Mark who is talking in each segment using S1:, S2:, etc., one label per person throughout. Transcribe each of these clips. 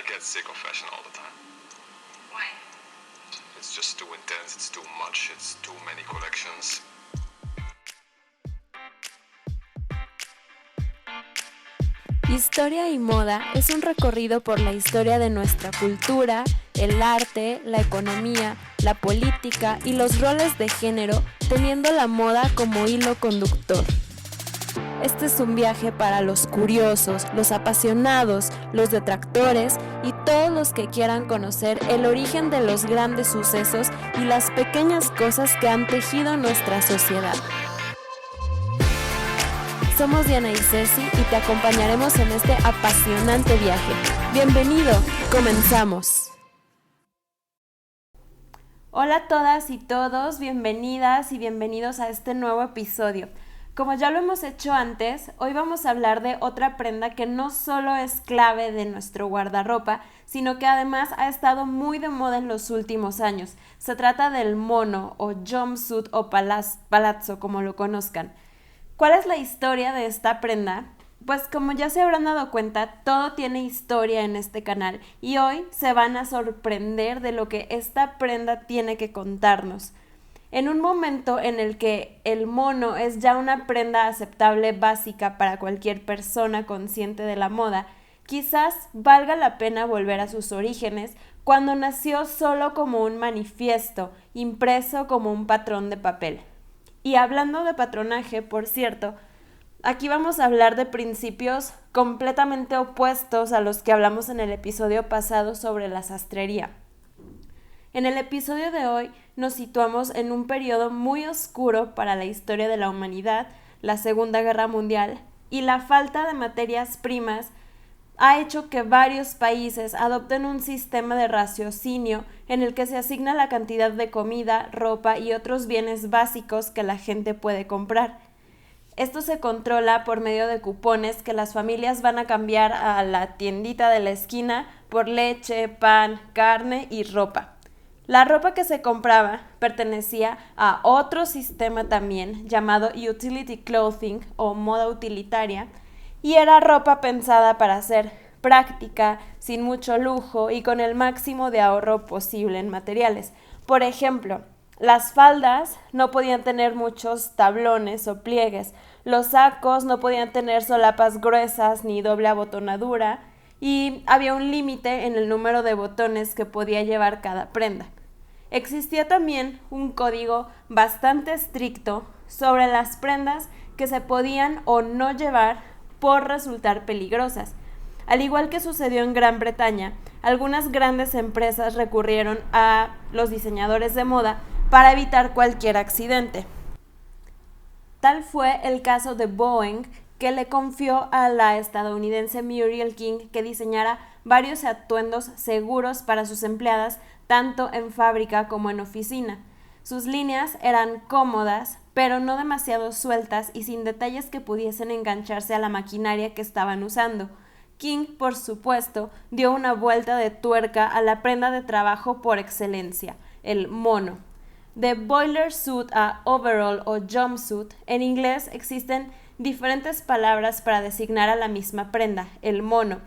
S1: I get sick of fashion all the time.
S2: Why?
S1: It's just too intense, it's too much, it's too many collections.
S3: Historia y moda es un recorrido por la historia de nuestra cultura, el arte, la economía, la política y los roles de género, teniendo la moda como hilo conductor. Este es un viaje para los curiosos, los apasionados, los detractores y todos los que quieran conocer el origen de los grandes sucesos y las pequeñas cosas que han tejido nuestra sociedad. Somos Diana y Ceci y te acompañaremos en este apasionante viaje. ¡Bienvenido! ¡Comenzamos! Hola a todas y todos, bienvenidas y bienvenidos a este nuevo episodio. Como ya lo hemos hecho antes, hoy vamos a hablar de otra prenda que no solo es clave de nuestro guardarropa, sino que además ha estado muy de moda en los últimos años. Se trata del mono o jumpsuit o palazzo, como lo conozcan. ¿Cuál es la historia de esta prenda? Pues como ya se habrán dado cuenta, todo tiene historia en este canal y hoy se van a sorprender de lo que esta prenda tiene que contarnos. En un momento en el que el mono es ya una prenda aceptable básica para cualquier persona consciente de la moda, quizás valga la pena volver a sus orígenes cuando nació solo como un manifiesto, impreso como un patrón de papel. Y hablando de patronaje, por cierto, aquí vamos a hablar de principios completamente opuestos a los que hablamos en el episodio pasado sobre la sastrería. En el episodio de hoy nos situamos en un periodo muy oscuro para la historia de la humanidad, la Segunda Guerra Mundial, y la falta de materias primas ha hecho que varios países adopten un sistema de raciocinio en el que se asigna la cantidad de comida, ropa y otros bienes básicos que la gente puede comprar. Esto se controla por medio de cupones que las familias van a cambiar a la tiendita de la esquina por leche, pan, carne y ropa. La ropa que se compraba pertenecía a otro sistema también llamado Utility Clothing o moda utilitaria y era ropa pensada para ser práctica, sin mucho lujo y con el máximo de ahorro posible en materiales. Por ejemplo, las faldas no podían tener muchos tablones o pliegues, los sacos no podían tener solapas gruesas ni doble abotonadura y había un límite en el número de botones que podía llevar cada prenda. Existía también un código bastante estricto sobre las prendas que se podían o no llevar por resultar peligrosas. Al igual que sucedió en Gran Bretaña, algunas grandes empresas recurrieron a los diseñadores de moda para evitar cualquier accidente. Tal fue el caso de Boeing, que le confió a la estadounidense Muriel King que diseñara varios atuendos seguros para sus empleadas, tanto en fábrica como en oficina. Sus líneas eran cómodas, pero no demasiado sueltas y sin detalles que pudiesen engancharse a la maquinaria que estaban usando. King, por supuesto, dio una vuelta de tuerca a la prenda de trabajo por excelencia, el mono. De boiler suit a overall o jumpsuit, en inglés existen diferentes palabras para designar a la misma prenda, el mono.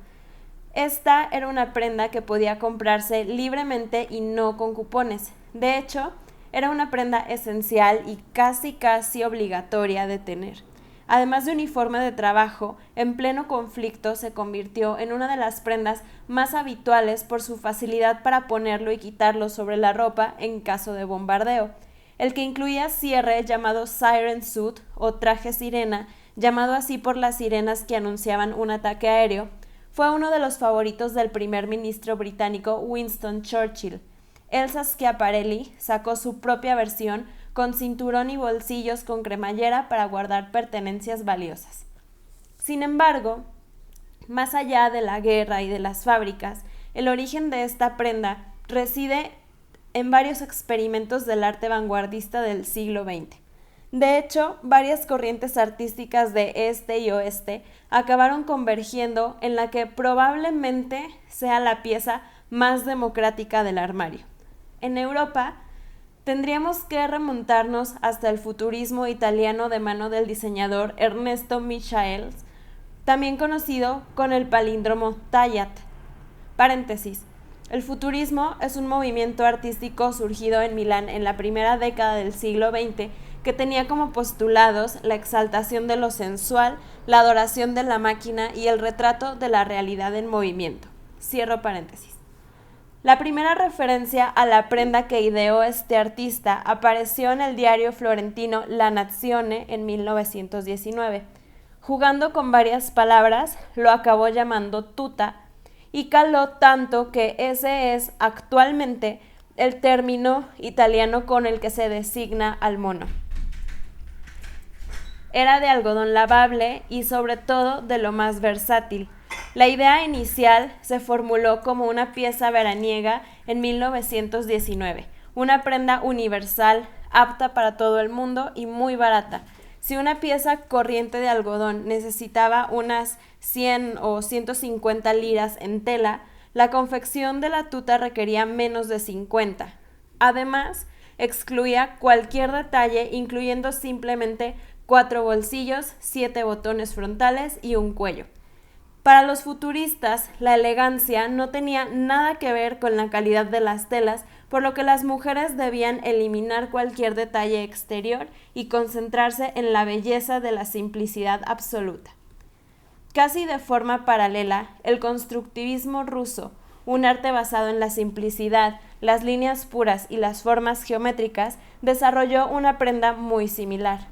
S3: Esta era una prenda que podía comprarse libremente y no con cupones. De hecho, era una prenda esencial y casi obligatoria de tener. Además de uniforme de trabajo, en pleno conflicto se convirtió en una de las prendas más habituales por su facilidad para ponerlo y quitarlo sobre la ropa en caso de bombardeo. El que incluía cierre llamado siren suit o traje sirena, llamado así por las sirenas que anunciaban un ataque aéreo, fue uno de los favoritos del primer ministro británico Winston Churchill. Elsa Schiaparelli sacó su propia versión con cinturón y bolsillos con cremallera para guardar pertenencias valiosas. Sin embargo, más allá de la guerra y de las fábricas, el origen de esta prenda reside en varios experimentos del arte vanguardista del siglo XX. De hecho, varias corrientes artísticas de este y oeste acabaron convergiendo en la que probablemente sea la pieza más democrática del armario. En Europa, tendríamos que remontarnos hasta el futurismo italiano de mano del diseñador Ernesto Michaels, también conocido con el palíndromo Taillat. Paréntesis. El futurismo es un movimiento artístico surgido en Milán en la primera década del siglo XX que tenía como postulados la exaltación de lo sensual, la adoración de la máquina y el retrato de la realidad en movimiento. Cierro paréntesis. La primera referencia a la prenda que ideó este artista apareció en el diario florentino La Nazione en 1919. Jugando con varias palabras, lo acabó llamando tuta y caló tanto que ese es actualmente el término italiano con el que se designa al mono. Era de algodón lavable y sobre todo de lo más versátil. La idea inicial se formuló como una pieza veraniega en 1919, una prenda universal, apta para todo el mundo y muy barata. Si una pieza corriente de algodón necesitaba unas 100 o 150 liras en tela, la confección de la tuta requería menos de 50. Además, excluía cualquier detalle, incluyendo simplemente 4 bolsillos, 7 botones frontales y un cuello. Para los futuristas, la elegancia no tenía nada que ver con la calidad de las telas, por lo que las mujeres debían eliminar cualquier detalle exterior y concentrarse en la belleza de la simplicidad absoluta. Casi de forma paralela, el constructivismo ruso, un arte basado en la simplicidad, las líneas puras y las formas geométricas, desarrolló una prenda muy similar.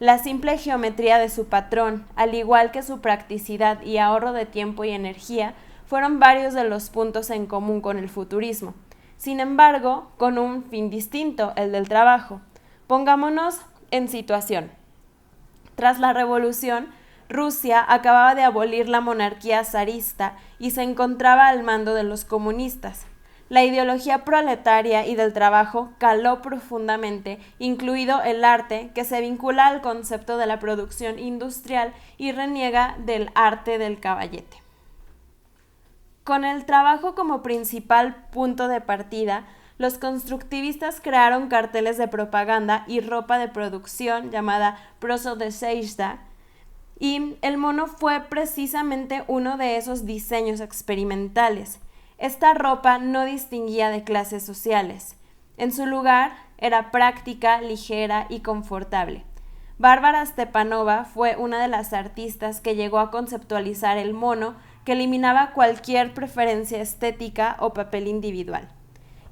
S3: La simple geometría de su patrón, al igual que su practicidad y ahorro de tiempo y energía, fueron varios de los puntos en común con el futurismo. Sin embargo, con un fin distinto, el del trabajo. Pongámonos en situación. Tras la revolución, Rusia acababa de abolir la monarquía zarista y se encontraba al mando de los comunistas. La ideología proletaria y del trabajo caló profundamente, incluido el arte, que se vincula al concepto de la producción industrial y reniega del arte del caballete. Con el trabajo como principal punto de partida, los constructivistas crearon carteles de propaganda y ropa de producción llamada prosodesejda, y el mono fue precisamente uno de esos diseños experimentales. Esta ropa no distinguía de clases sociales. En su lugar, era práctica, ligera y confortable. Bárbara Stepanova fue una de las artistas que llegó a conceptualizar el mono, que eliminaba cualquier preferencia estética o papel individual.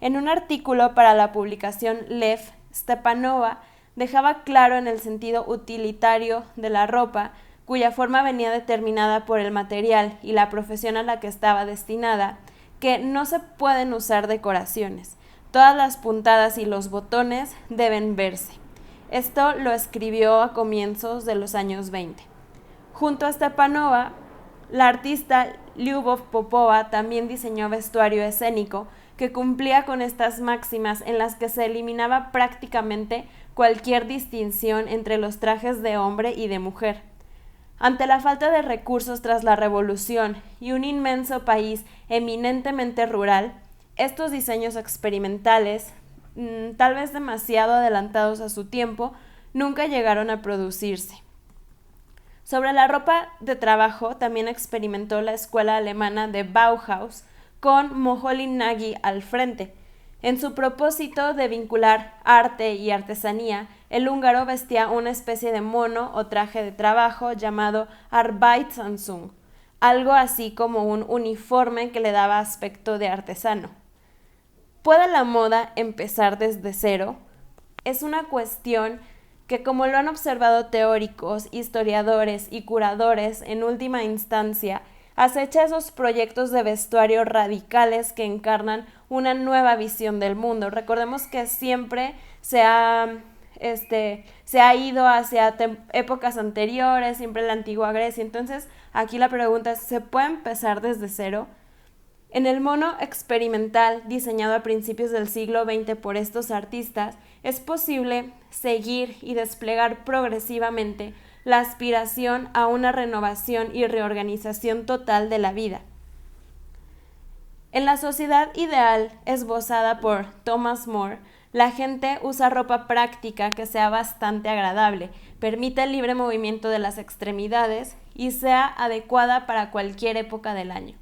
S3: En un artículo para la publicación Lev, Stepanova dejaba claro en el sentido utilitario de la ropa, cuya forma venía determinada por el material y la profesión a la que estaba destinada, que no se pueden usar decoraciones. Todas las puntadas y los botones deben verse. Esto lo escribió a comienzos de los años 20. Junto a Stepanova, la artista Lyubov Popova también diseñó vestuario escénico que cumplía con estas máximas en las que se eliminaba prácticamente cualquier distinción entre los trajes de hombre y de mujer. Ante la falta de recursos tras la revolución y un inmenso país eminentemente rural, estos diseños experimentales, tal vez demasiado adelantados a su tiempo, nunca llegaron a producirse. Sobre la ropa de trabajo también experimentó la escuela alemana de Bauhaus, con Moholy Nagy al frente. En su propósito de vincular arte y artesanía, el húngaro vestía una especie de mono o traje de trabajo llamado Arbeitsanzug, algo así como un uniforme que le daba aspecto de artesano. ¿Puede la moda empezar desde cero? Es una cuestión que, como lo han observado teóricos, historiadores y curadores en última instancia, acecha esos proyectos de vestuario radicales que encarnan una nueva visión del mundo. Recordemos que siempre se ha ido hacia épocas anteriores, siempre la antigua Grecia. Entonces, aquí la pregunta es, ¿se puede empezar desde cero? En el mono experimental, diseñado a principios del siglo XX por estos artistas, es posible seguir y desplegar progresivamente la aspiración a una renovación y reorganización total de la vida. En la sociedad ideal esbozada por Thomas More, la gente usa ropa práctica que sea bastante agradable, permite el libre movimiento de las extremidades y sea adecuada para cualquier época del año.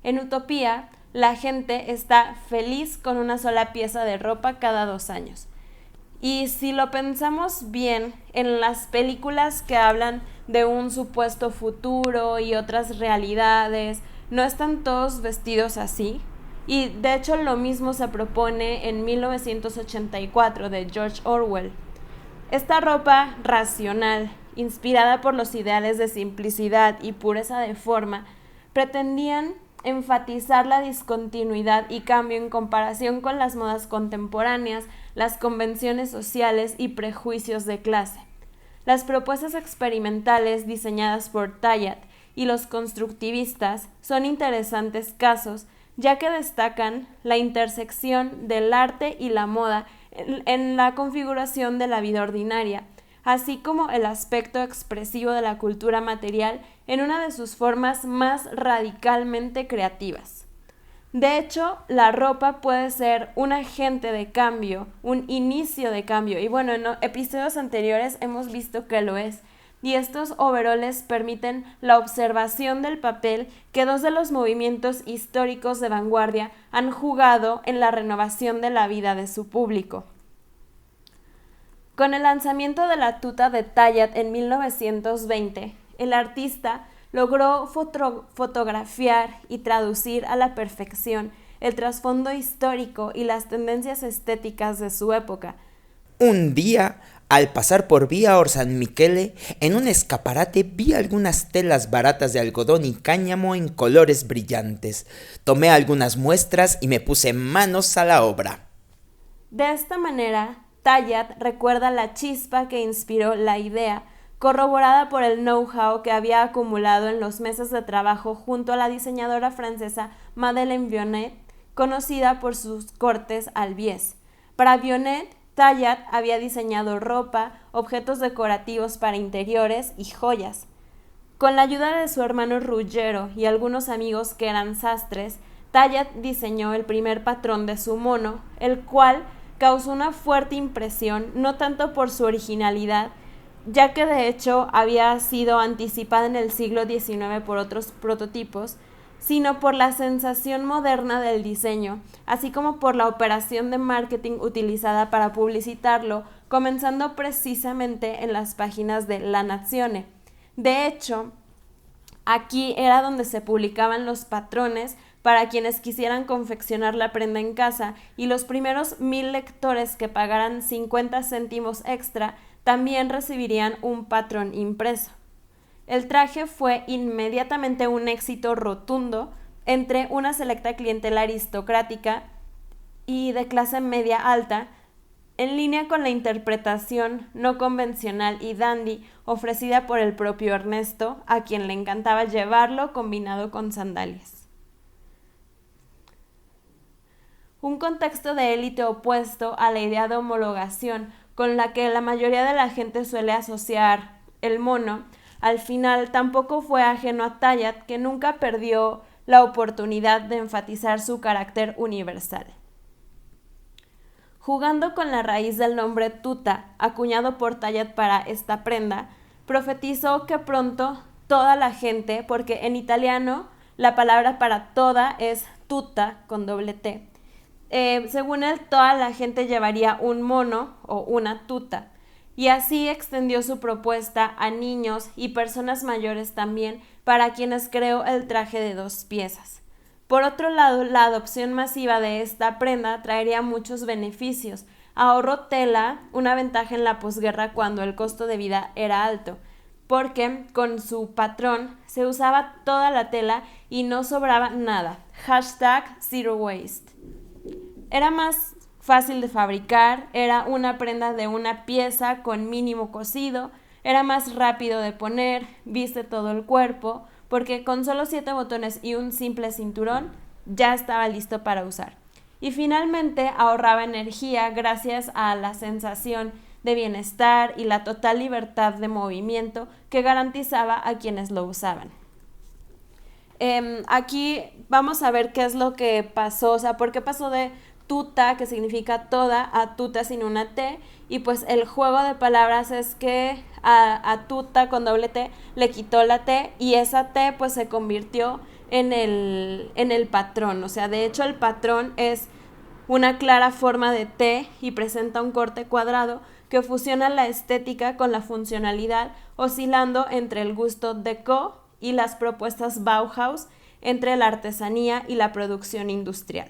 S3: En Utopía, la gente está feliz con una sola pieza de ropa cada 2 años. Y si lo pensamos bien, en las películas que hablan de un supuesto futuro y otras realidades, no están todos vestidos así. Y de hecho lo mismo se propone en 1984 de George Orwell. Esta ropa racional, inspirada por los ideales de simplicidad y pureza de forma, pretendían enfatizar la discontinuidad y cambio en comparación con las modas contemporáneas, las convenciones sociales y prejuicios de clase. Las propuestas experimentales diseñadas por Tayat y los constructivistas son interesantes casos, ya que destacan la intersección del arte y la moda en la configuración de la vida ordinaria, así como el aspecto expresivo de la cultura material en una de sus formas más radicalmente creativas. De hecho, la ropa puede ser un agente de cambio, un inicio de cambio, y bueno, en episodios anteriores hemos visto que lo es, y estos overoles permiten la observación del papel que 2 de los movimientos históricos de vanguardia han jugado en la renovación de la vida de su público. Con el lanzamiento de la tuta de Tayat en 1920, el artista logró fotografiar y traducir a la perfección el trasfondo histórico y las tendencias estéticas de su época.
S2: Un día, al pasar por Vía Or San Michele, en un escaparate vi algunas telas baratas de algodón y cáñamo en colores brillantes. Tomé algunas muestras y me puse manos a la obra.
S3: De esta manera, Tayat recuerda la chispa que inspiró la idea, corroborada por el know-how que había acumulado en los meses de trabajo junto a la diseñadora francesa Madeleine Vionnet, conocida por sus cortes al biais. Para Vionnet, Tayat había diseñado ropa, objetos decorativos para interiores y joyas. Con la ayuda de su hermano Ruggiero y algunos amigos que eran sastres, Tayat diseñó el primer patrón de su mono, el cual causó una fuerte impresión, no tanto por su originalidad, ya que de hecho había sido anticipada en el siglo XIX por otros prototipos, sino por la sensación moderna del diseño, así como por la operación de marketing utilizada para publicitarlo, comenzando precisamente en las páginas de La Nazione. De hecho, aquí era donde se publicaban los patrones para quienes quisieran confeccionar la prenda en casa, y los primeros 1000 lectores que pagaran 50 céntimos extra también recibirían un patrón impreso. El traje fue inmediatamente un éxito rotundo entre una selecta clientela aristocrática y de clase media alta, en línea con la interpretación no convencional y dandy ofrecida por el propio Ernesto, a quien le encantaba llevarlo combinado con sandalias. Un contexto de élite opuesto a la idea de homologación con la que la mayoría de la gente suele asociar el mono, al final tampoco fue ajeno a Tayat, que nunca perdió la oportunidad de enfatizar su carácter universal. Jugando con la raíz del nombre tuta, acuñado por Tayat para esta prenda, profetizó que pronto toda la gente, porque en italiano la palabra para toda es tuta con doble T, según él, toda la gente llevaría un mono o una tuta, y así extendió su propuesta a niños y personas mayores también, para quienes creó el traje de 2 piezas. Por otro lado, la adopción masiva de esta prenda traería muchos beneficios. Ahorró tela, una ventaja en la posguerra cuando el costo de vida era alto, porque con su patrón se usaba toda la tela y no sobraba nada. #Zero Waste. Era más fácil de fabricar, era una prenda de una pieza con mínimo cosido, era más rápido de poner, viste todo el cuerpo, porque con solo 7 botones y un simple cinturón ya estaba listo para usar. Y finalmente ahorraba energía gracias a la sensación de bienestar y la total libertad de movimiento que garantizaba a quienes lo usaban. Aquí vamos a ver qué es lo que pasó, o sea, por qué pasó de tuta, que significa toda, a tuta sin una T, y pues el juego de palabras es que a tuta con doble T le quitó la T, y esa T pues se convirtió en el patrón. O sea, de hecho el patrón es una clara forma de T y presenta un corte cuadrado que fusiona la estética con la funcionalidad, oscilando entre el gusto déco y las propuestas Bauhaus, entre la artesanía y la producción industrial.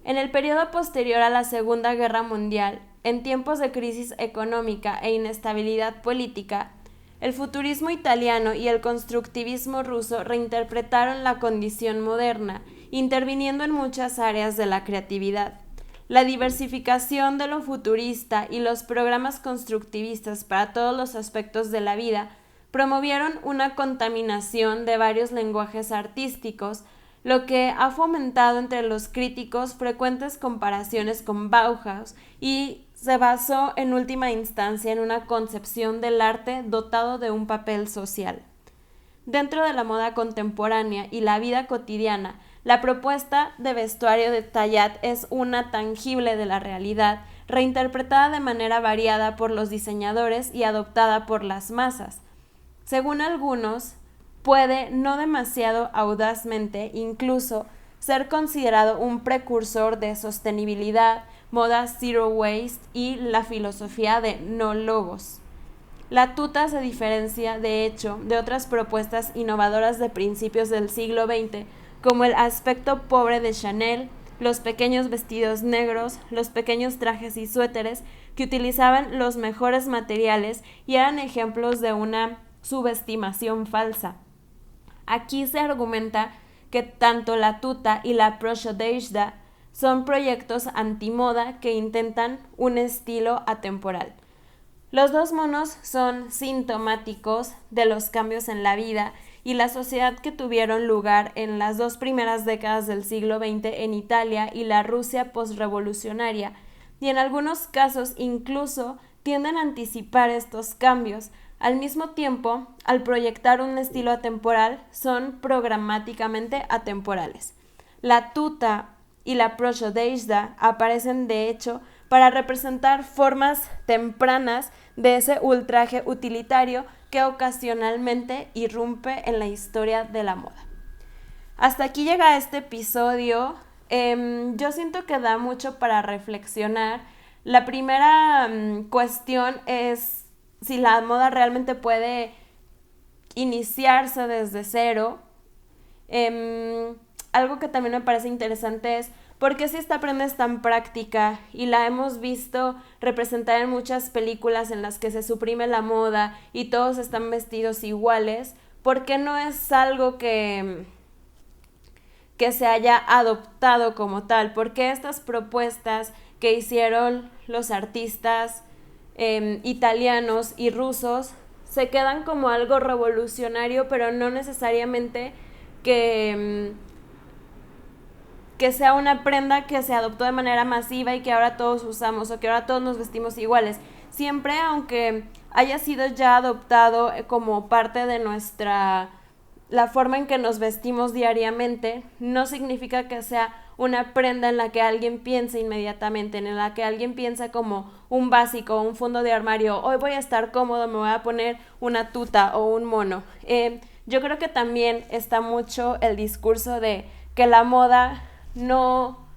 S3: En el periodo posterior a la Segunda Guerra Mundial, en tiempos de crisis económica e inestabilidad política, el futurismo italiano y el constructivismo ruso reinterpretaron la condición moderna, interviniendo en muchas áreas de la creatividad. La diversificación de lo futurista y los programas constructivistas para todos los aspectos de la vida promovieron una contaminación de varios lenguajes artísticos, lo que ha fomentado entre los críticos frecuentes comparaciones con Bauhaus y se basó en última instancia en una concepción del arte dotado de un papel social. Dentro de la moda contemporánea y la vida cotidiana, la propuesta de vestuario de Tallat es una tangible de la realidad, reinterpretada de manera variada por los diseñadores y adoptada por las masas. Según algunos, puede, no demasiado audazmente, incluso ser considerado un precursor de sostenibilidad, moda zero waste y la filosofía de no logos. La tuta se diferencia, de hecho, de otras propuestas innovadoras de principios del siglo XX, como el aspecto pobre de Chanel, los pequeños vestidos negros, los pequeños trajes y suéteres que utilizaban los mejores materiales y eran ejemplos de una subestimación falsa. Aquí se argumenta que tanto la tuta y la proshodejda son proyectos antimoda que intentan un estilo atemporal. Los dos monos son sintomáticos de los cambios en la vida y la sociedad que tuvieron lugar en las dos primeras décadas del siglo XX en Italia y la Rusia postrevolucionaria, y en algunos casos incluso tienden a anticipar estos cambios. Al mismo tiempo, al proyectar un estilo atemporal, son programáticamente atemporales. La tuta y la proshodejda aparecen de hecho para representar formas tempranas de ese ultraje utilitario que ocasionalmente irrumpe en la historia de la moda. Hasta aquí llega este episodio. Yo siento que da mucho para reflexionar. La primera cuestión es si la moda realmente puede iniciarse desde cero. Algo que también me parece interesante es por qué si esta prenda es tan práctica y la hemos visto representar en muchas películas en las que se suprime la moda y todos están vestidos iguales, ¿por qué no es algo que se haya adoptado como tal? ¿Por qué estas propuestas que hicieron los artistas italianos y rusos se quedan como algo revolucionario, pero no necesariamente que sea una prenda que se adoptó de manera masiva y que ahora todos usamos o que ahora todos nos vestimos iguales? Siempre, aunque haya sido ya adoptado como parte de la forma en que nos vestimos diariamente, no significa que sea una prenda en la que alguien piense inmediatamente, en la que alguien piensa como un básico, un fondo de armario. Hoy voy a estar cómodo, me voy a poner una tuta o un mono. Yo creo que también está mucho el discurso de que la moda no,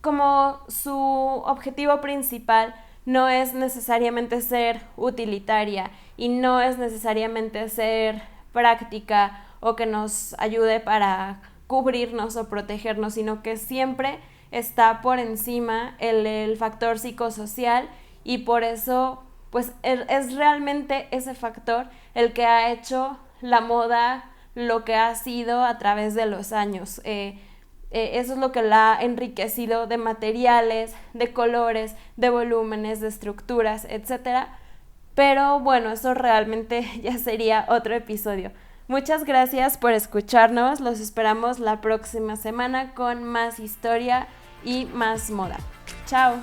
S3: como su objetivo principal no es necesariamente ser utilitaria y no es necesariamente ser práctica o que nos ayude para cubrirnos o protegernos, sino que siempre está por encima el factor psicosocial, y por eso pues es realmente ese factor el que ha hecho la moda lo que ha sido a través de los años. Eso es lo que la ha enriquecido de materiales, de colores, de volúmenes, de estructuras, etc. Pero bueno, eso realmente ya sería otro episodio. Muchas gracias por escucharnos. Los esperamos la próxima semana con más historia y más moda. Chao.